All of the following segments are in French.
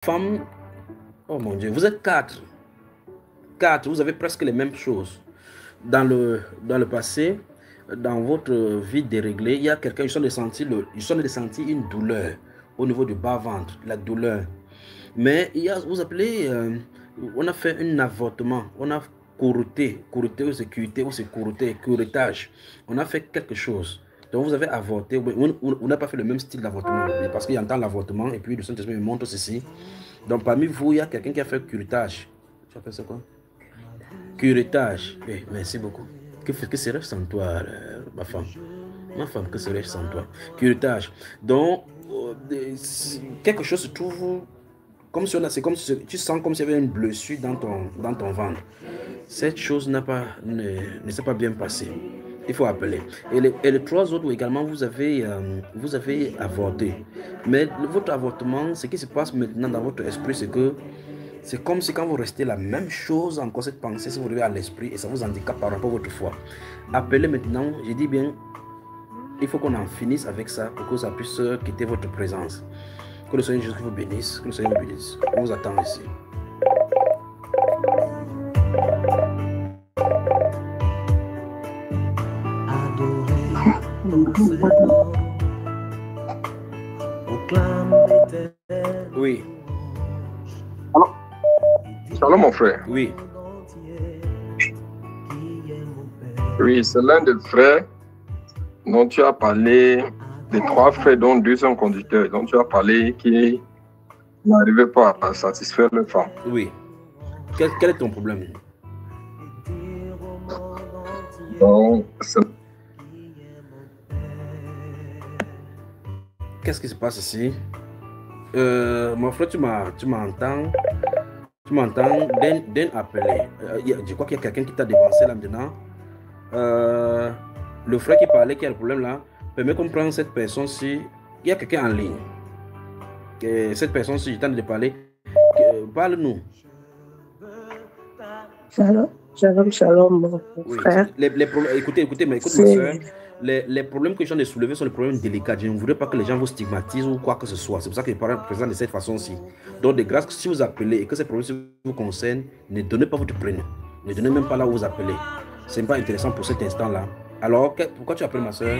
Femme, oh mon Dieu, vous êtes quatre. Quatre, vous avez presque les mêmes choses. Dans le passé, dans votre vie déréglée, il y a quelqu'un, ils sont de sentir une douleur au niveau du bas-ventre, la douleur. Mais il y a, vous appelez, on a fait un avortement, on a courouté ou sécurité, ou c'est couroutage. On a fait quelque chose. Donc vous avez avorté, on n'a pas fait le même style d'avortement, parce qu'il entend l'avortement, et puis le Saint-Esprit me montre ceci. Donc parmi vous, il y a quelqu'un qui a fait curettage. Tu appelles ça quoi? Curettage. Eh, merci beaucoup. Que serais-je sans toi, ma femme? Ma femme, que serais-je sans toi? Curettage. Donc, quelque chose se trouve comme si c'est comme si tu sens comme s'il y avait une blessure dans ton ventre. Cette chose ne s'est pas bien passée. Il faut appeler. Et les trois autres également, vous avez avorté. Mais votre avortement, ce qui se passe maintenant dans votre esprit, c'est que c'est comme si quand vous restez la même chose, encore cette pensée, si vous arrivez à l'esprit et ça vous handicape par rapport à votre foi. Appelez maintenant, je dis bien, il faut qu'on en finisse avec ça pour que ça puisse quitter votre présence. Que le Seigneur Jésus vous bénisse, que le Seigneur vous bénisse. On vous attend ici. Oui. Alors, salut mon frère. Oui. Oui, c'est l'un des frères dont tu as parlé, des trois frères dont deux sont conducteurs, dont tu as parlé qui n'arrivaient pas à satisfaire leur femme. Oui. Quel est ton problème? Donc, qu'est-ce qui se passe ici? Mon frère, tu m'entends? Tu m'entends? D'un appelé. Je crois qu'il y a quelqu'un qui t'a devancé là maintenant. Le frère qui parlait, qui a le problème là, permet qu'on prenne cette personne-ci. Il y a quelqu'un en ligne. Cette personne-ci, j'ai tenté de parler. Parle-nous. Shalom, mon frère. Écoutez, ma soeur. Les problèmes que je viens de soulever sont des problèmes délicats. Je ne voudrais pas que les gens vous stigmatisent ou quoi que ce soit. C'est pour ça que je parle présent de cette façon-ci. Donc, de grâce, si vous appelez et que ces problèmes vous concernent, ne donnez pas votre prénom. Ne donnez même pas là où vous appelez. Ce n'est pas intéressant pour cet instant-là. Alors, pourquoi tu appelles ma soeur?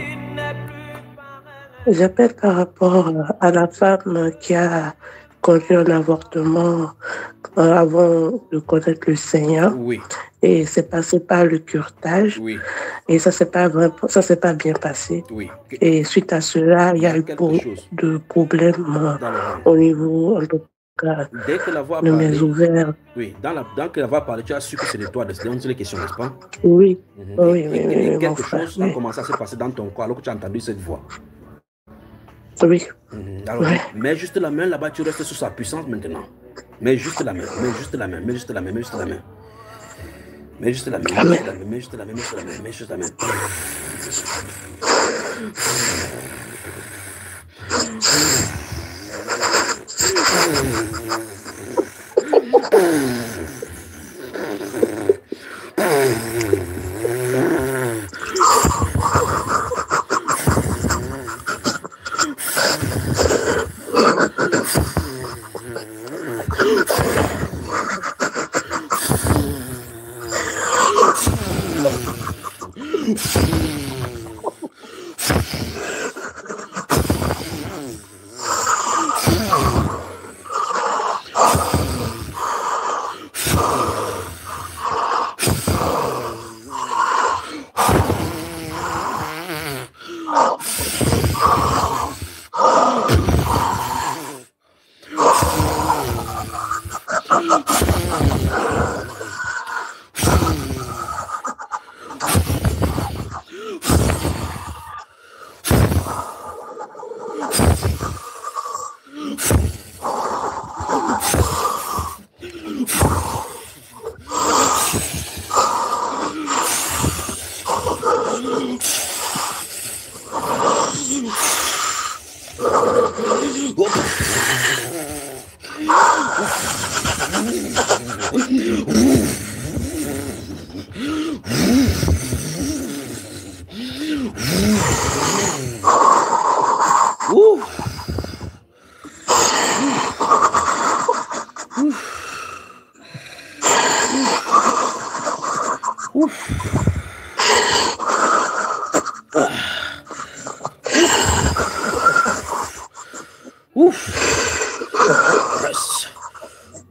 J'appelle par rapport à la femme qui a connu un avortement avant de connaître le Seigneur. Oui. Et c'est passé par le curetage. Oui. Et ça s'est pas bien passé. Oui. Et suite à cela, il y a eu beaucoup de problèmes au niveau, en tout cas, dès que la voix de mes ovaires. Oui, dans que la voix a parlé, tu as su que c'est de toi, de les questions, n'est-ce pas? Oui. Oui, quelque chose a commencé à se passer dans ton corps alors que tu as entendu cette voix. Oui. Alors, mets juste la main là-bas, tu restes sous sa puissance maintenant. Mets juste la main, mets juste la main, mets juste la main, mets juste la main. Mets juste la main, mets juste la main, mets juste la main, mets juste la main, mets juste la main.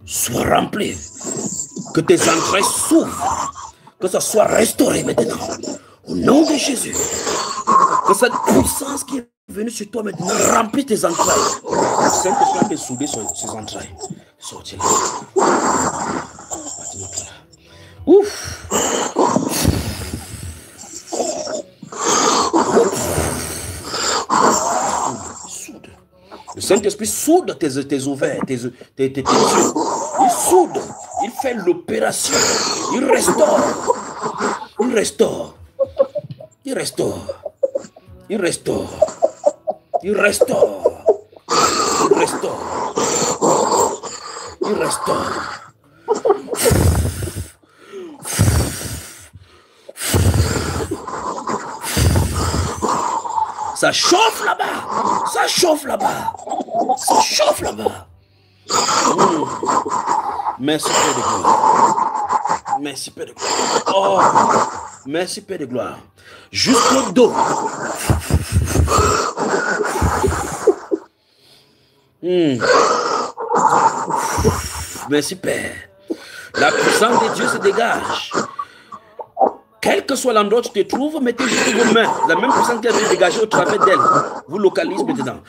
Sois rempli. Que tes entrailles s'ouvrent. Que ça soit restauré maintenant. Au nom de Jésus. Que cette puissance qui est venue sur toi maintenant remplit tes entrailles. Le Saint-Esprit peut souder ses entrailles. Sortez-les. Ouf. Soude. Le Saint-Esprit soude tes ovaires, tes yeux. Il soude. Il fait l'opération. Il restaure. Il restaure. Il restaure. Il restaure. Il restaure. Il restaure. Il restaure. Ça chauffe là-bas. Ça chauffe là-bas. Ça chauffe là-bas. Merci Père de gloire. Merci Père de gloire. Oh, merci Père de gloire. Jusqu'au dos. Merci Père. La puissance de Dieu se dégage. Quel que soit l'endroit où tu te trouves, mettez juste vos mains. La même puissance qui a été dégagée au travers d'elle. Vous localisez maintenant.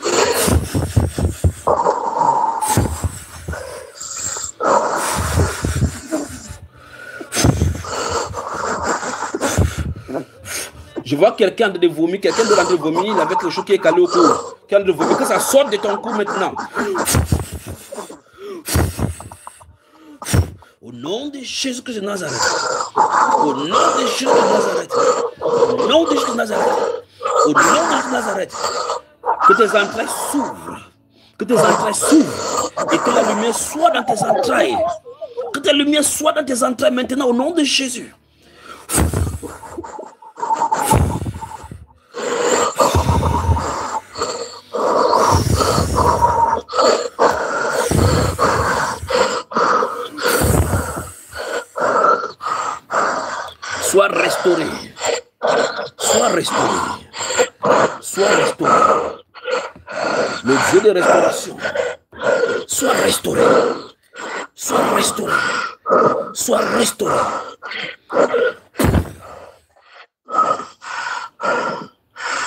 Je vois quelqu'un de vomir, quelqu'un de l'entre vomir avec quelque chose qui est calé au cou. Quelqu'un de vomir, que ça sorte de ton cou maintenant. Au nom de Jésus-Christ de Nazareth. Au nom de Jésus de Nazareth. Au nom de Jésus de Nazareth. Au nom de Jésus de Nazareth. Que tes entrailles s'ouvrent. Que tes entrailles s'ouvrent. Et que la lumière soit dans tes entrailles. Que ta lumière soit dans tes entrailles maintenant au nom de Jésus. Sois restauré. Sois restauré. Sois restauré. Le Dieu de restauration. Sois restauré. Sois restauré. Sois restauré.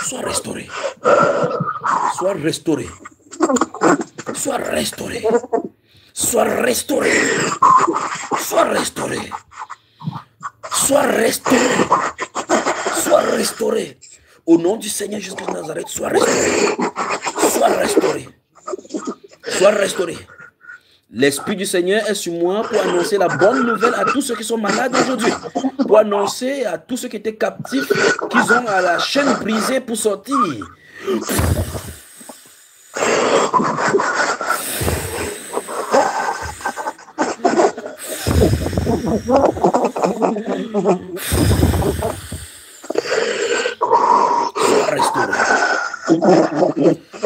Sois restauré. Sois restauré. Sois restauré. Sois restauré. Sois restauré. Sois restauré. Sois restauré. Au nom du Seigneur Jésus-Christ de Nazareth, sois restauré. Sois restauré. Sois restauré. L'Esprit du Seigneur est sur moi pour annoncer la bonne nouvelle à tous ceux qui sont malades aujourd'hui. Pour annoncer à tous ceux qui étaient captifs qu'ils ont à la chaîne brisée pour sortir.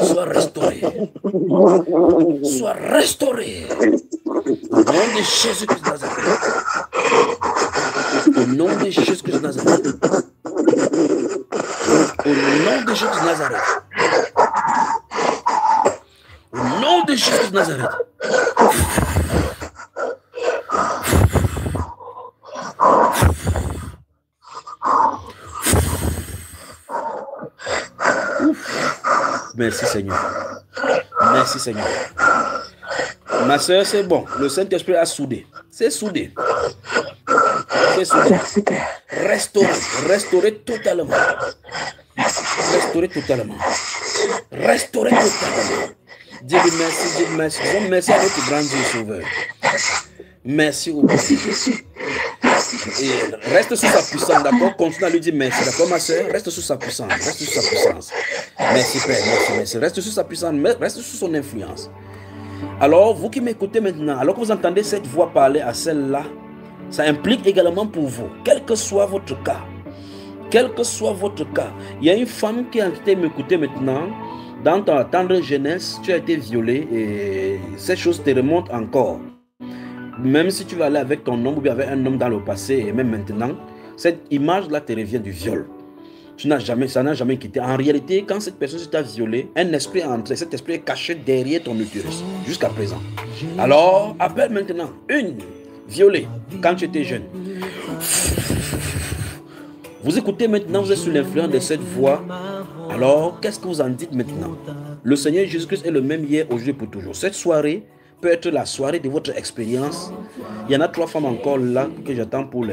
Sois restauré. Sois restauré. Au nom de Jésus-Christ de Nazareth. Au nom de Jésus-Christ de Nazareth. Au nom de Jésus de Nazareth. Au nom de Jésus de Nazareth. Merci Seigneur. Merci Seigneur. Ma soeur, c'est bon. Le Saint-Esprit a soudé. C'est soudé. C'est soudé. Restaurer. Restaurer totalement. Restaurer totalement. Restaurer totalement. Dis-lui merci, dis-lui merci. Disons merci à notre grand Dieu sauveur. Merci au Merci Jésus. Et reste sous sa puissance, d'accord? Continue à lui dire merci, d'accord ma soeur? Reste sous sa puissance, reste sous sa puissance. Merci Père, merci, merci. Reste sous sa puissance, reste sous son influence. Alors, vous qui m'écoutez maintenant, alors que vous entendez cette voix parler à celle-là, ça implique également pour vous, quel que soit votre cas. Quel que soit votre cas. Il y a une femme qui a été m'écouter maintenant. Dans ta tendre jeunesse, tu as été violée et cette chose te remonte encore. Même si tu vas aller avec ton homme ou bien avec un homme dans le passé et même maintenant, cette image-là te revient du viol. Ça n'a jamais quitté. En réalité, quand cette personne t'a violé, un esprit est entré. Cet esprit est caché derrière ton utérus jusqu'à présent. Alors, appelle maintenant une violée quand tu étais jeune. Vous écoutez maintenant, vous êtes sous l'influence de cette voix. Alors, qu'est-ce que vous en dites maintenant? Le Seigneur Jésus-Christ est le même hier, aujourd'hui, pour toujours. Cette soirée peut être la soirée de votre expérience. Il y en a 3 femmes encore là que j'attends pour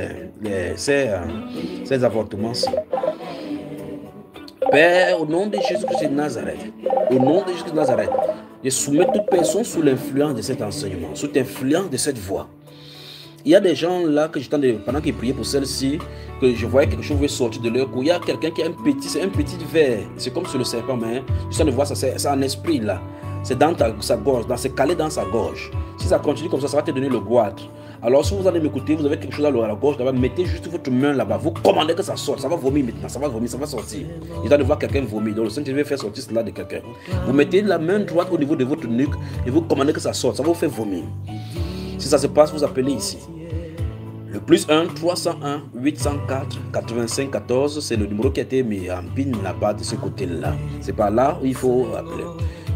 ces avortements-ci. Père, au nom de Jésus-Christ de Nazareth, au nom de Jésus-Christ de Nazareth, je soumets toute personne sous l'influence de cet enseignement, sous l'influence de cette voix. Il y a des gens là que j'étais pendant qu'ils priaient pour celle-ci, que je voyais quelque chose sortir de leur cou. Il y a quelqu'un qui a un petit verre, c'est comme sur le serpent, mais je de voir ça, c'est un esprit là. C'est dans sa gorge, c'est calé dans sa gorge. Si ça continue comme ça va te donner le goitre. Alors si vous allez m'écouter, vous avez quelque chose à la gorge, là-bas, mettez juste votre main là-bas, vous commandez que ça sorte, ça va vomir maintenant, ça va vomir, ça va sortir. Il doit de voir quelqu'un vomir, donc le Saint-Esprit va faire sortir cela de quelqu'un. Vous mettez la main droite au niveau de votre nuque et vous commandez que ça sorte, ça va vous faire vomir. Si ça se passe, vous appelez ici. Le +1 301 804 85 14, c'est le numéro qui a été mis en pin là-bas de ce côté-là. C'est par là où il faut appeler.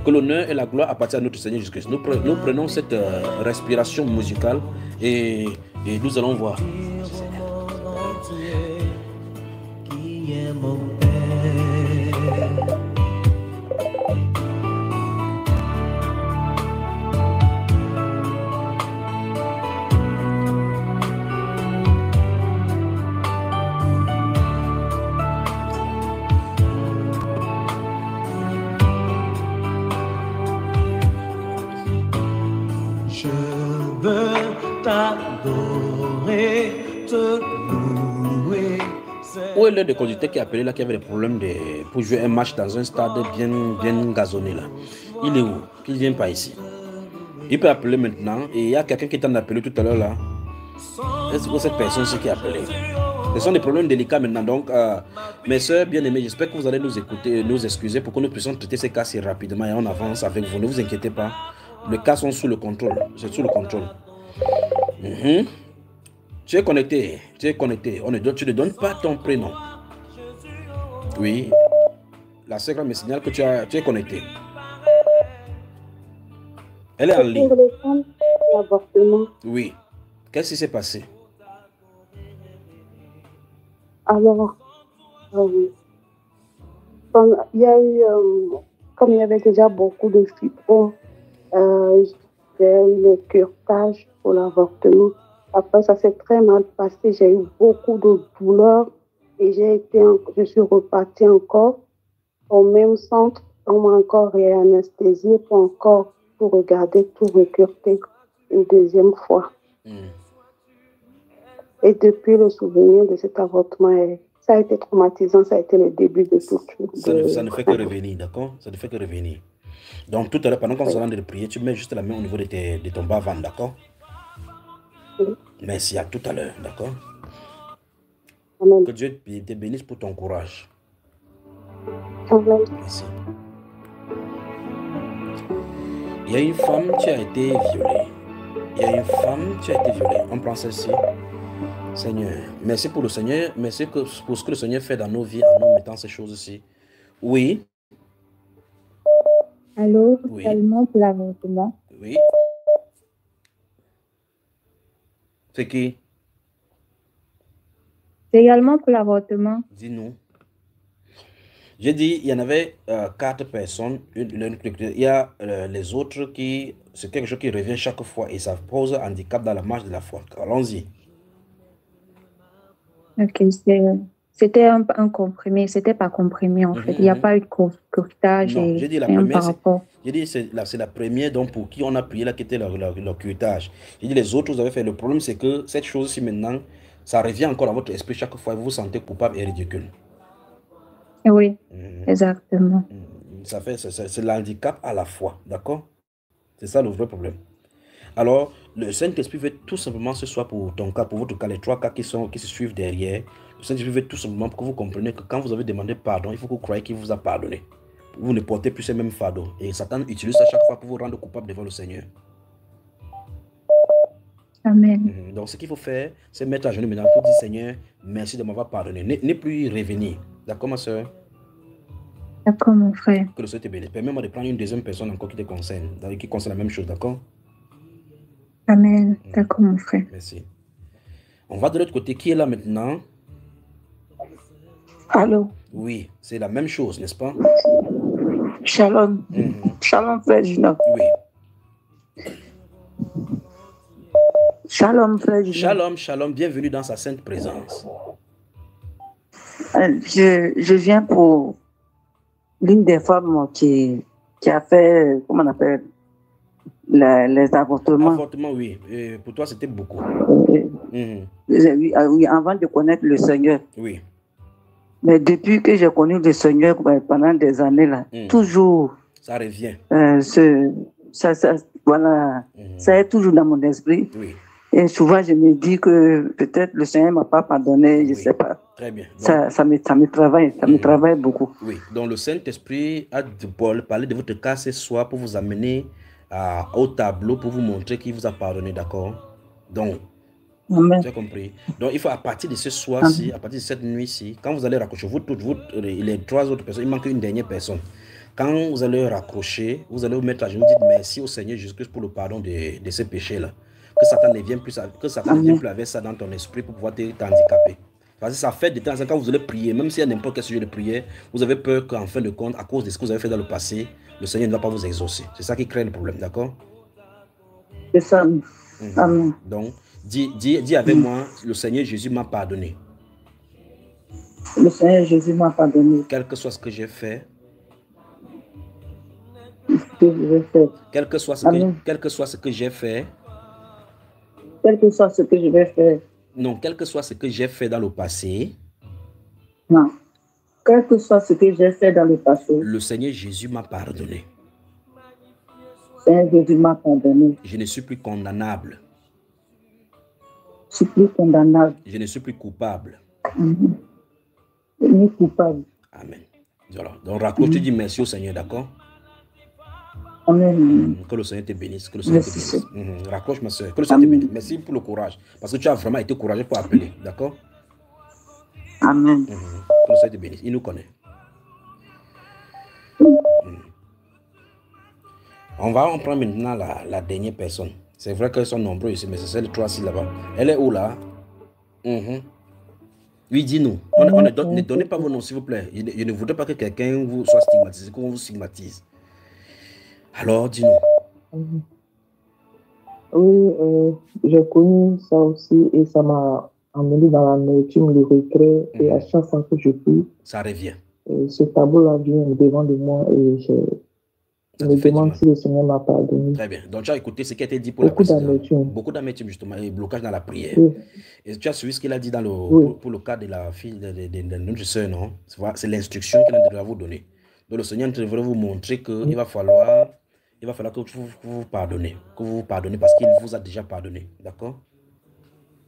Que l'honneur et la gloire appartiennent à notre Seigneur Jésus-Christ. Nous prenons cette respiration musicale et nous allons voir. Où est l'un des conducteurs qui a appelé là, qui avait des problèmes pour jouer un match dans un stade bien gazonné là? Il est où? Qu'il ne vient pas ici. Il peut appeler maintenant et il y a quelqu'un qui t'en a appelé tout à l'heure là. Est-ce que cette personne-ci qui a appelé? Ce sont des problèmes délicats maintenant. Donc, mes soeurs bien-aimées, j'espère que vous allez nous écouter, nous excuser pour que nous puissions traiter ces cas si rapidement et on avance avec vous. Ne vous inquiétez pas. Les cas sont sous le contrôle. C'est sous le contrôle. Tu es connecté. Tu es connecté. Tu ne donnes pas ton prénom. Oui. La sœur me signale que tu es connecté. Elle est en ligne. Oui. Qu'est-ce qui s'est passé? Alors, comme il y a eu, comme il y avait déjà beaucoup de fibrons, j'ai eu le curetage pour l'avortement. Après, ça s'est très mal passé. J'ai eu beaucoup de douleurs et je suis repartie encore au même centre. On m'a encore réanesthésié pour tout regarder, tout recurter une deuxième fois. Et depuis, le souvenir de cet avortement, ça a été traumatisant, ça a été le début de tout. Ça ne fait que revenir, d'accord? Ça ne fait que revenir. Donc, tout à l'heure, pendant qu'on s'en de prier, tu mets juste la main au niveau de ton bas-ventre, d'accord? Oui. Merci, à tout à l'heure, d'accord? Amen. Que Dieu te bénisse pour ton courage. Amen. Merci. Il y a une femme qui a été violée. Il y a une femme qui a été violée. On prend celle-ci. Seigneur, merci pour le Seigneur. Merci pour ce que le Seigneur fait dans nos vies en nous mettant ces choses-ci. Oui. Allô, oui. Seulement pour l'avortement. Oui. C'est qui? C'est également pour l'avortement. Dis-nous. J'ai dit, il y en avait 4 personnes. Il y a les autres qui... C'est quelque chose qui revient chaque fois et ça pose un handicap dans la marche de la foi. Allons-y. Ok, c'était un comprimé, c'était pas comprimé en fait. Il n'y a pas eu de curetage. Non, j'ai dit la première, j'ai dit c'est la première donc pour qui on a prié là qui était le curetage. J'ai dit les autres vous avez fait. Le problème c'est que cette chose-ci maintenant, ça revient encore à votre esprit chaque fois et vous vous sentez coupable et ridicule. Oui, exactement. Ça fait, c'est l'handicap à la foi, d'accord? C'est ça le vrai problème. Alors, le Saint-Esprit veut tout simplement ce soir pour ton cas, pour votre cas, les 3 cas qui se suivent derrière. Le Saint-Esprit veut tout simplement pour que vous compreniez que quand vous avez demandé pardon, il faut que vous croyez qu'il vous a pardonné. Vous ne portez plus ces mêmes fardeaux. Et Satan utilise ça chaque fois pour vous rendre coupable devant le Seigneur. Amen. Donc, ce qu'il faut faire, c'est mettre à genoux maintenant pour dire, Seigneur, merci de m'avoir pardonné. Ne plus y revenir. D'accord, ma soeur? D'accord, mon frère. Que le Seigneur te bénisse. Permets-moi de prendre une deuxième personne encore qui te concerne, qui concerne la même chose, d'accord? Amen. D'accord, mon frère. Merci. On va de l'autre côté. Qui est là maintenant? Allô? Oui, c'est la même chose, n'est-ce pas? Shalom. Shalom, frère Gino. Oui. Shalom, frère Gino. Shalom, shalom. Bienvenue dans sa sainte présence. Je viens pour l'une des femmes qui a fait, comment on appelle, les avortements. Avortement, oui. Et pour toi, c'était beaucoup. Oui, avant de connaître le Seigneur. Oui. Mais depuis que j'ai connu le Seigneur pendant des années, là, toujours. Ça revient. Voilà, ça est toujours dans mon esprit. Oui. Et souvent, je me dis que peut-être le Seigneur ne m'a pas pardonné, je ne sais pas. Très bien. Donc, ça me travaille, ça me travaille beaucoup. Oui, donc le Saint-Esprit a parlé de votre cas ce soir pour vous amener au tableau, pour vous montrer qu'il vous a pardonné, d'accord? Donc, tu as compris. Donc, il faut à partir de ce soir-ci, à partir de cette nuit-ci, quand vous allez raccrocher, vous toutes, les trois autres personnes, il manque une dernière personne. Quand vous allez raccrocher, vous allez vous mettre à genoux, dites merci au Seigneur Jésus-Christ pour le pardon de ces péchés-là. Que Satan ne vienne plus avec ça dans ton esprit pour pouvoir t'handicaper. Parce que ça fait de temps en temps, quand vous allez prier, même s'il y a n'importe quel sujet de prière, vous avez peur qu'en fin de compte, à cause de ce que vous avez fait dans le passé, le Seigneur ne va pas vous exaucer. C'est ça qui crée le problème, d'accord? C'est ça. Amen. Donc, dis avec moi, le Seigneur Jésus m'a pardonné. Le Seigneur Jésus m'a pardonné. Quel que soit ce que j'ai fait. Quel que soit ce que j'ai fait. Quel que soit ce que je vais faire. Non, quel que soit ce que j'ai fait dans le passé. Non. Quel que soit ce que j'ai fait dans le passé. Le Seigneur Jésus m'a pardonné. Le Seigneur Jésus m'a pardonné. Je ne suis plus condamnable. Je suis plus condamnable. Je ne suis plus coupable. Ni coupable. Amen. Voilà. Donc, raccroche, tu dis merci au Seigneur, d'accord? Amen. Que le Seigneur te bénisse. Que le Seigneur te bénisse. Raccroche, ma soeur. Que le Seigneur te bénisse. Merci pour le courage. Parce que tu as vraiment été courageux pour appeler. D'accord? Amen. Que le Seigneur te bénisse. Il nous connaît. On va en prendre maintenant la dernière personne. C'est vrai qu'elles sont nombreuses ici, mais c'est celle 3-6 là-bas. Elle est où là? Oui, dis-nous. Ne donnez pas vos noms, s'il vous plaît. Je ne voudrais pas que quelqu'un vous soit stigmatisé, qu'on vous stigmatise. Alors, dis-nous. Oui, j'ai connu ça aussi et ça m'a emmené dans la nourriture, le regret. Et à chaque fois que je prie, ça revient. Ce tableau-là vient devant de moi et je me demande si le Seigneur m'a pardonné. Très bien. Donc, tu as écouté ce qui a été dit pour la précision. Beaucoup d'amertume, justement, et blocage dans la prière. Oui. Et tu as suivi ce qu'il a dit dans pour le cas de la fille de notre soeur, non? C'est l'instruction qu'il devrait vous donner. Donc, le Seigneur devrait vous montrer qu'il va falloir que vous pardonnez. Que vous pardonnez parce qu'il vous a déjà pardonné. D'accord?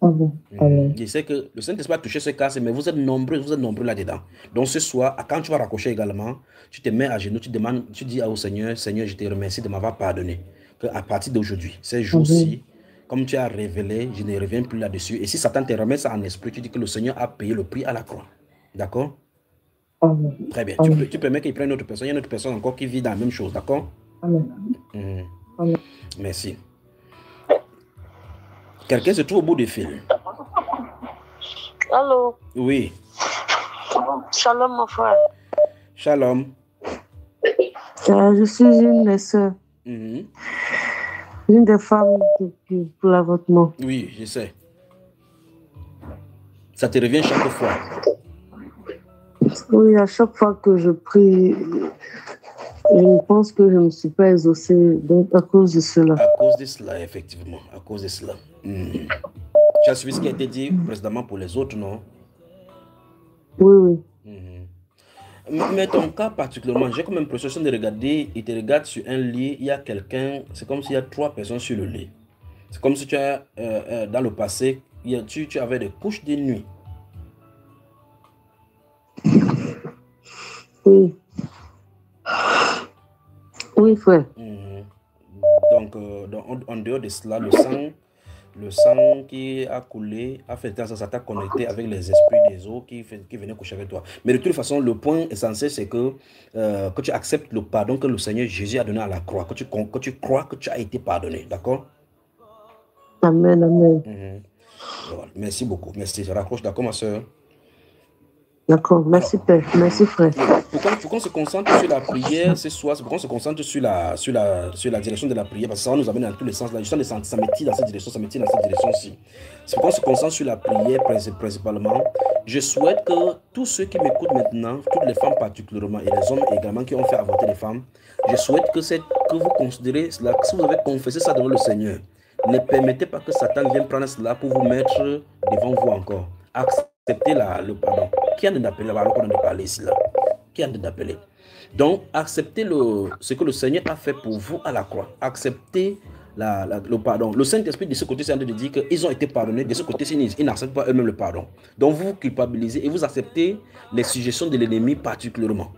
Je sais que le Saint-Esprit a touché ce cas, mais vous êtes nombreux là-dedans. Donc ce soir, quand tu vas raccrocher également, tu te mets à genoux, tu dis au Seigneur, Seigneur, je te remercie de m'avoir pardonné. À partir d'aujourd'hui, ces jours-ci, comme tu as révélé, je ne reviens plus là-dessus. Et si Satan te remet ça en esprit, tu dis que le Seigneur a payé le prix à la croix. D'accord? Très bien. Tu permets qu'il prenne une autre personne. Il y a une autre personne encore qui vit dans la même chose. D'accord? Merci. Quelqu'un se trouve au bout du fil. Allô? Oui. Shalom, mon frère. Shalom. Je suis une des sœurs. Une des femmes pour l'avortement. Oui, je sais. Ça te revient chaque fois? Oui, à chaque fois que je prie, je pense que je ne me suis pas exaucée, donc à cause de cela. À cause de cela, effectivement. À cause de cela. Tu as suivi ce qui a été dit précédemment pour les autres, non? Oui. Mais ton cas particulièrement, j'ai comme l'impression de regarder, il te regarde sur un lit, il y a quelqu'un, c'est comme s'il y a 3 personnes sur le lit. C'est comme si tu as, dans le passé, tu avais des couches de nuit. Oui. Oui, frère. Donc, en dehors de cela, le sang Le sang qui a coulé a fait ça t'a connecté avec les esprits des eaux qui venaient coucher avec toi. Mais de toute façon, le point essentiel, c'est que tu acceptes le pardon que le Seigneur Jésus a donné à la croix, que tu crois que tu as été pardonné. D'accord? Amen, amen. Voilà. Merci beaucoup. Merci. Je raccroche. D'accord, ma soeur? D'accord. Merci, Père. Merci, frère. Pour qu'on se concentre sur la prière ce soir, c'est pour qu'on se concentre sur la direction de la prière, parce que ça va nous amener dans tous les sens. Là, je sens ça me tire dans cette direction, ça me tire dans cette direction-ci. C'est pour qu'on se concentre sur la prière principalement. Je souhaite que tous ceux qui m'écoutent maintenant, toutes les femmes particulièrement, et les hommes également qui ont fait avorter les femmes, je souhaite que vous considérez cela, que si vous avez confessé ça devant le Seigneur, ne permettez pas que Satan vienne prendre cela pour vous mettre devant vous encore. Acceptez le pardon. Qui a d'appeler là-bas, on a parlé ici là. Qui a d'appeler? Donc, acceptez ce que le Seigneur a fait pour vous à la croix. Acceptez le pardon. Le Saint-Esprit de ce côté, c'est en train de dire qu'ils ont été pardonnés. De ce côté, ils n'acceptent pas eux-mêmes le pardon. Donc, vous vous culpabilisez et vous acceptez les suggestions de l'ennemi particulièrement.